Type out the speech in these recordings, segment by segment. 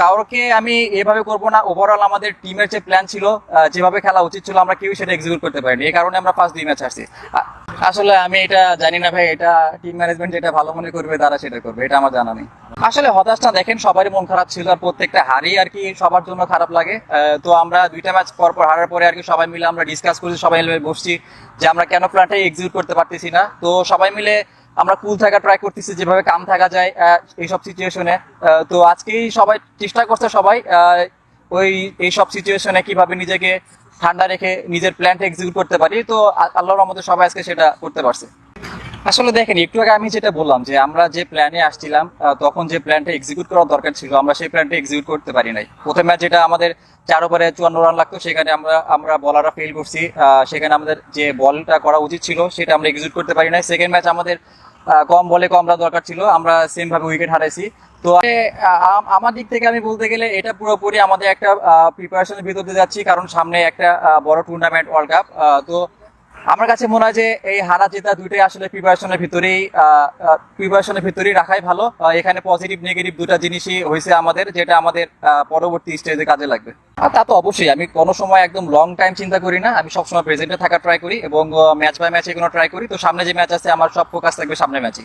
কাউকে আমি এভাবে করব না। ওভারঅল আমাদের টিমের যে প্ল্যান ছিল, যেভাবে খেলা উচিত ছিল, আমরা কেউ সেটা এক্সিকিউট করতে পারিনি। এই কারণে আমরা ফার্স্ট 2 ম্যাচ আসছি। আসলে আমি এটা জানি না ভাই, এটা টিম ম্যানেজমেন্ট যেটা ভালো মনে করবে তারা সেটা করবে, এটা আমার জানা নেই। আসলে হতাশ না, দেখেন সবারই মন খারাপ ছিল, আর প্রত্যেকটা হারই আর কি সবার জন্য খারাপ লাগে। তো আমরা 2টা ম্যাচ পর পর হারার পরে আর কি সবাই মিলে আমরা ডিসকাস করছি, সবাই মিলে বসছি যে আমরা কেন প্ল্যানটা এক্সিকিউট করতে পারতেছি না। তো সবাই মিলে আমরা কুল থাকা ট্রাই করতেছি, যেভাবে কাম থাকা যায় এইসব সিচুয়েশনে। তো আজকেই সবাই চেষ্টা করছে, সবাই ওই এইসব সিচুয়েশনে কিভাবে নিজেকে ঠান্ডা রেখে নিজের প্ল্যানটা এক্সিকিউট করতে পারি। তো আল্লাহর রহমতে সবাই আজকে সেটা করতে পারছে। আসলে দেখেন, একটু আগে আমি যেটা বললাম যে আমরা যে প্ল্যানে আসছিলাম, তখন যে প্ল্যানটা এক্সিকিউট করার দরকার ছিল, আমরা সেই প্ল্যানটা এক্সিকিউট করতে পারি নাই। প্রথম ম্যাচ যেটা আমাদের 4 ওভারে 54 রান লাগতো, সেখানে আমরা বলাররা ফেল করছি। সেখানে আমাদের যে বলটা করা উচিত ছিল সেটা আমরা এক্সিকিউট করতে পারি নাই। সেকেন্ড ম্যাচ আমাদের কম বলে কম রান দরকার ছিল, আমরা সেম ভাবে উইকেট হারাইছি। তো আমার দিক থেকে আমি বলতে গেলে এটা পুরোপুরি আমাদের একটা প্রিপারেশনের ভিতর দিয়ে যাচ্ছি, কারণ সামনে একটা বড় টুর্নামেন্ট, ওয়ার্ল্ড কাপ। তো আমার কাছে মনে হয় যে এই হারা জেতা দুটোই আসলে প্রিপারেশনের ভিতরেই রাখাই ভালো। এখানে পজিটিভ নেগেটিভ দুটা জিনিসই হয়েছে আমাদের, যেটা আমাদের পরবর্তী স্টেজে কাজে লাগবে। আর তা তো অবশ্যই, আমি কোনো সময় একদম লং টাইম চিন্তা করি না, আমি সবসময় প্রেজেন্টে থাকার ট্রাই করি এবং ম্যাচ বাই ম্যাচ এগুলো ট্রাই করি। তো সামনে যে ম্যাচ আছে আমার সব ফোকাস থাকবে সামনে ম্যাচে।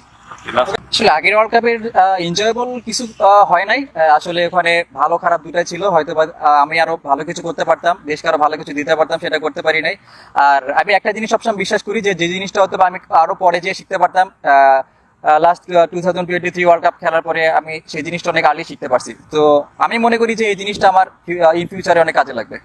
আসলে আগের ওয়ার্ল্ড কাপের এনজয়েবল কিছু হয় নাই। আসলে ওখানে ভালো খারাপ দুটাই ছিল, হয়তো আমি আরো ভালো কিছু করতে পারতাম, দেশকে আরো ভালো কিছু দিতে পারতাম, সেটা করতে পারি নাই। আর আমি একটা জিনিস সবসময় বিশ্বাস করি যে যে জিনিসটা হয়তো আমি আরো পরে যেয়ে শিখতে পারতাম, লাস্ট 2023 ওয়ার্ল্ড কাপ খেলার পরে আমি সেই জিনিসটা অনেক আর্লি শিখতে পারছি। তো আমি মনে করি যে এই জিনিসটা আমার ইন ফিউচারে অনেক কাজে লাগবে।